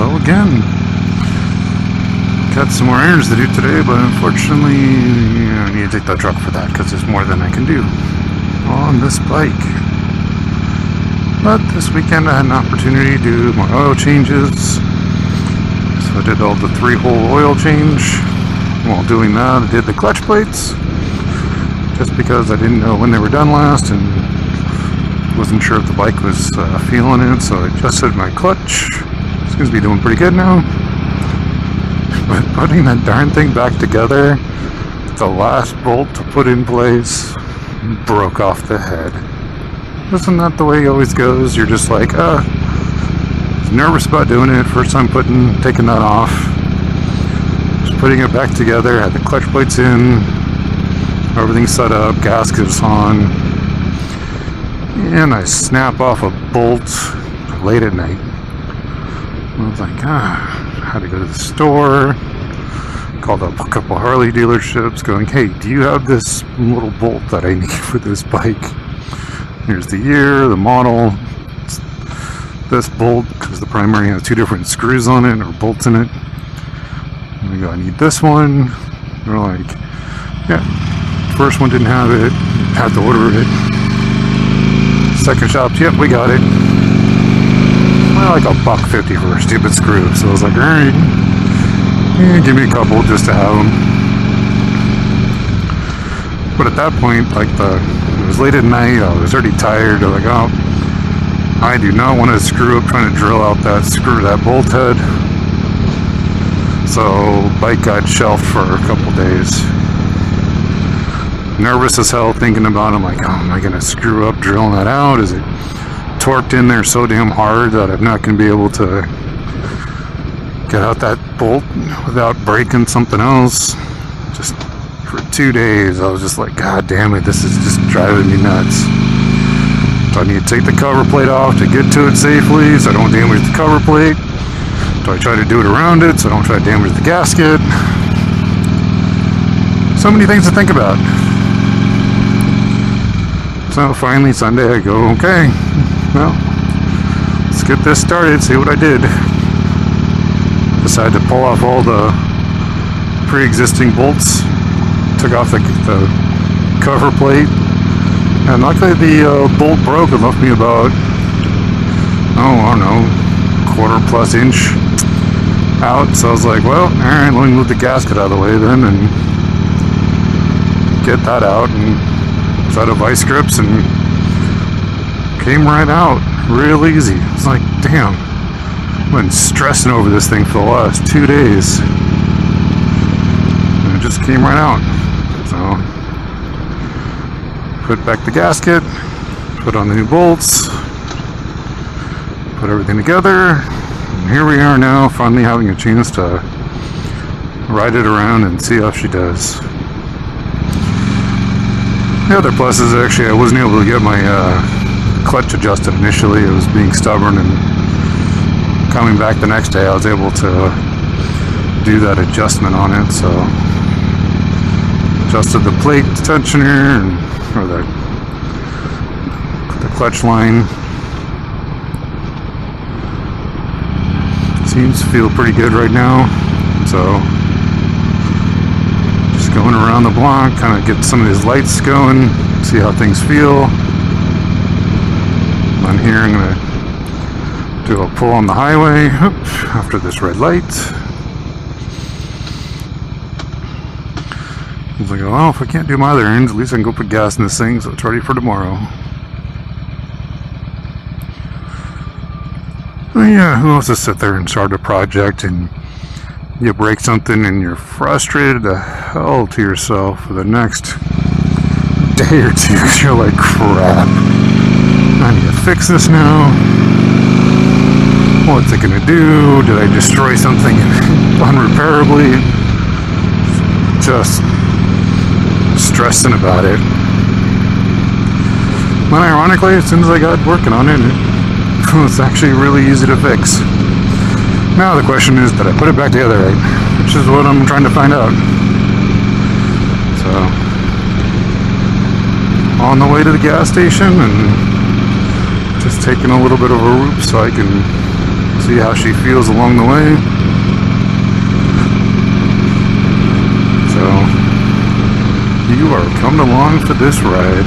Hello again. Got some more errands to do today, but unfortunately I need to take the truck for that because there's more than I can do on this bike. But this weekend I had an opportunity to do my oil changes. So I did all the 3-hole oil change. While doing that, I did the clutch plates. Just because I didn't know when they were done last and wasn't sure if the bike was feeling it, so I adjusted my clutch. Seems to be doing pretty good now. But putting that darn thing back together, the last bolt to put in place broke off the head. Isn't that the way it always goes? You're just like, nervous about doing it. First time taking that off. Just putting it back together, had the clutch plates in, everything's set up, gaskets on, and I snap off a bolt late at night. I was like, had to go to the store, called up a couple Harley dealerships going, hey, do you have this little bolt that I need for this bike? Here's the year, the model, this bolt, because the primary has 2 different screws on it, or bolts in it. And we go, I need this one. They're like, yeah, first one didn't have it, had to order it. Second shop, yep, we got it. Well, like $1.50 for a stupid screw. So I was like, alright, give me a couple just to have them. But at that point, it was late at night, I was already tired. I was like, I do not want to screw up trying to drill out that bolt head. So bike got shelved for a couple days. Nervous as hell thinking about it. I'm like, am I gonna screw up drilling that out? Is it torqued in there so damn hard that I'm not gonna be able to get out that bolt without breaking something else? Just for 2 days I was just like, god damn it, this is just driving me nuts. Do I need to take the cover plate off to get to it safely so I don't damage the cover plate? Do I try to do it around it so I don't try to damage the gasket? So many things to think about. So finally Sunday I go, okay, well, let's get this started, see what I did. Decided to pull off all the pre-existing bolts, took off the cover plate, and luckily the bolt broke and left me about, I don't know, 1/4+ inch out. So I was like, well, alright, let me move the gasket out of the way then and get that out, and set of vice grips, and came right out real easy. It's like, damn, I've been stressing over this thing for the last 2 days, and it just came right out. So put back the gasket, put on the new bolts, put everything together, and here we are now, finally having a chance to ride it around and see how she does. The other plus is actually I wasn't able to get my clutch adjusted initially. It was being stubborn, and coming back the next day I was able to do that adjustment on it. So adjusted the plate tensioner or the clutch line. Seems to feel pretty good right now. So going around the block, kind of get some of these lights going, see how things feel. On here I'm going to do a pull on the highway after this red light. I was like, well, if I can't do my other errands, at least I can go put gas in this thing so it's ready for tomorrow. But yeah, who wants to sit there and start a project and you break something and you're frustrated the hell to yourself for the next day or two because you're like, crap, I need to fix this now. What's it gonna do? Did I destroy something unrepairably? Just stressing about it. But ironically, as soon as I got working on it, it was actually really easy to fix. Now the question is, did I put it back together right? Which is what I'm trying to find out. So, on the way to the gas station and just taking a little bit of a route so I can see see how she feels along the way. So, you are coming along for this ride.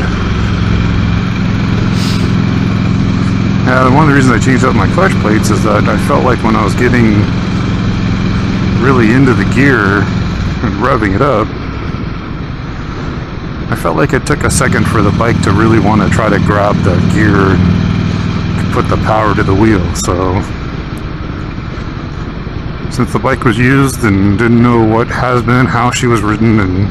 One of the reasons I changed out my clutch plates is that I felt like when I was getting really into the gear and revving it up, I felt like it took a second for the bike to really want to try to grab the gear to put the power to the wheel. So since the bike was used and didn't know what has been, how she was ridden, and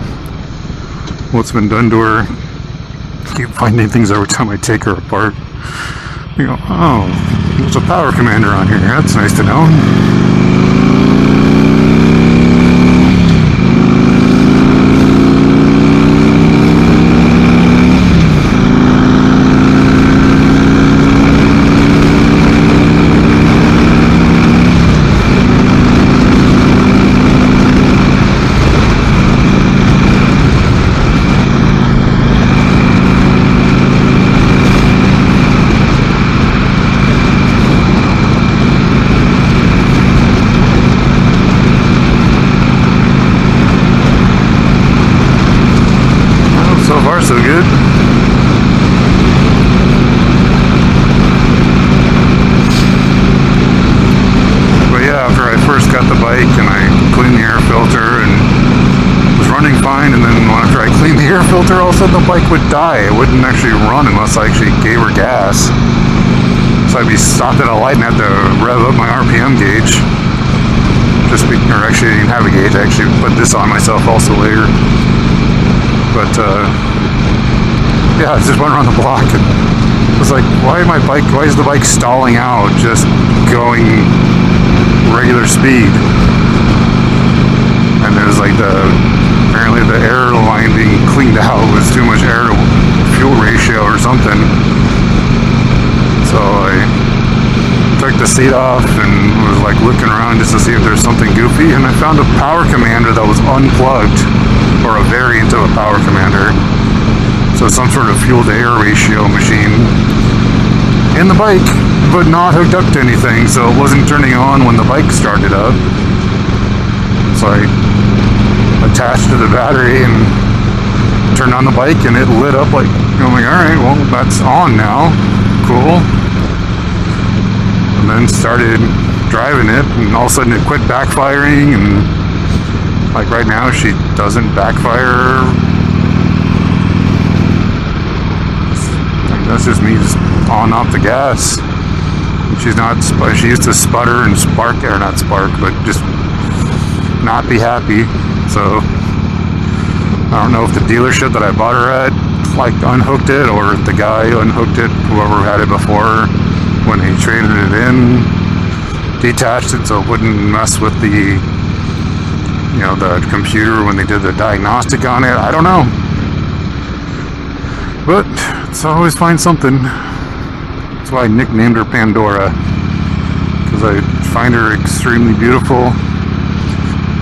what's been done to her, I keep finding things every time I take her apart. You go, oh, there's a power commander on here. That's nice to know. So far, so good. But yeah, after I first got the bike and I cleaned the air filter and was running fine, and then after I cleaned the air filter, all of a sudden the bike would die. It wouldn't actually run unless I actually gave her gas. So I'd be stopped at a light and had to rev up my RPM gauge. Or actually I didn't have a gauge. I actually put this on myself also later. But yeah, I just went around the block and was like, why is the bike stalling out just going regular speed? And it was like apparently the air line being cleaned out was too much air to fuel ratio or something. So I took the seat off and was like looking around just to see if there's something goofy, and I found a power commander that was unplugged, or a variant of a power commander. So some sort of fuel to air ratio machine in the bike, but not hooked up to anything, so it wasn't turning on when the bike started up. So I attached to the battery and turned on the bike, and it lit up like, I'm like, alright, well, that's on now. Cool. And then started driving it, and all of a sudden it quit backfiring, and like right now she doesn't backfire. That's just me just on off the gas. She's not, she used to sputter and spark, or not spark, but just not be happy. So I don't know if the dealership that I bought her at like unhooked it, or if the guy unhooked it, whoever had it before, when he traded it in, detached it so it wouldn't mess with the, you know, the computer when they did the diagnostic on it. I don't know. But it's always find something. That's why I nicknamed her Pandora, because I find her extremely beautiful,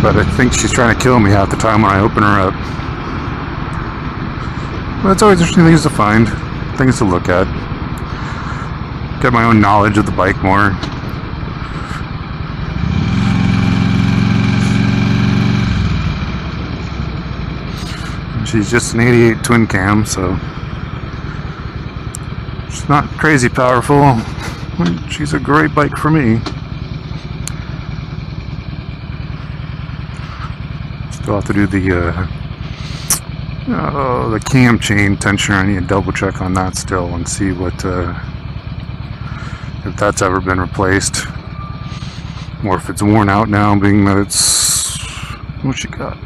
but I think she's trying to kill me half the time when I open her up. But it's always interesting things to find, things to look at, get my own knowledge of the bike more. She's just an 88 twin cam, so she's not crazy powerful. She's a great bike for me. Still have to do the cam chain tensioner. I need to double check on that still and see what if that's ever been replaced, or if it's worn out now, being that it's, what she got,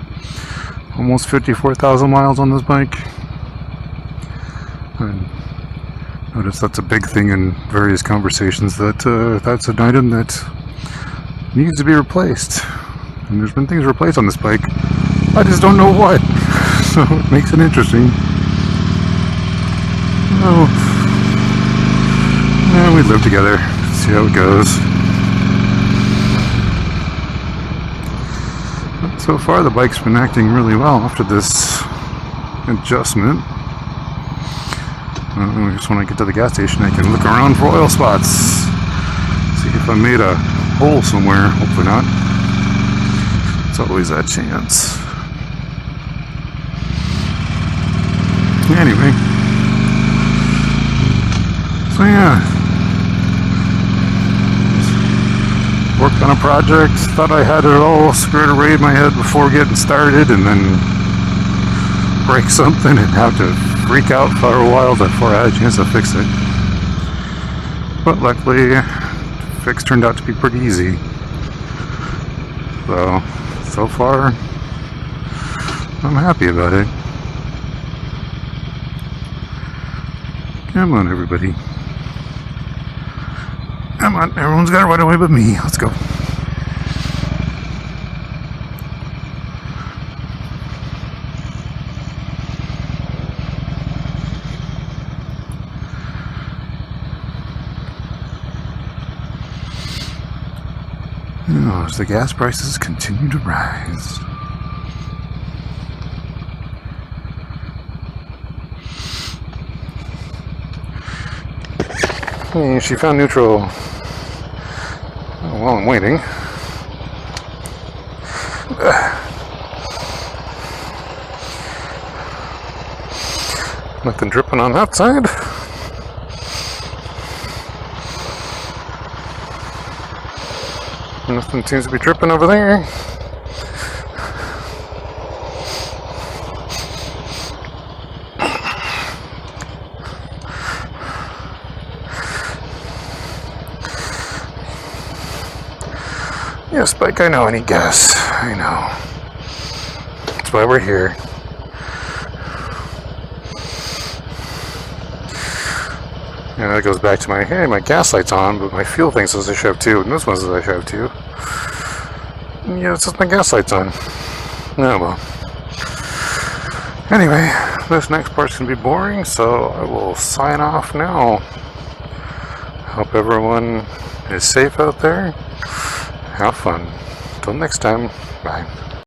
almost 54,000 miles on this bike. And notice that's a big thing in various conversations, that that's an item that needs to be replaced. And there's been things replaced on this bike. I just don't know what. So it makes it interesting. Oh, yeah, we live together. See how it goes. But so far the bike's been acting really well after this adjustment. Just when I get to the gas station I can look around for oil spots. See if I made a hole somewhere. Hopefully not. It's always that chance. Anyway. So yeah. Worked on a project. Thought I had it all squared away in my head before getting started, and then break something and have to freak out for a while before I had a chance to fix it. But luckily, the fix turned out to be pretty easy. So far, I'm happy about it. Come on, everybody. Come on, everyone's got to run away but me. Let's go. As the gas prices continue to rise. Hey, she found neutral. While I'm waiting. Nothing dripping on that side. Nothing seems to be dripping over there. Yeah, Spike, I know I need gas. I know. That's why we're here. And that goes back to my, hey, my gas light's on, but my fuel thing says I should have two, and this one says I should have two. And yeah, it says my gas light's on. Oh well. Anyway, this next part's gonna be boring, so I will sign off now. Hope everyone is safe out there. Have fun. Till next time. Bye.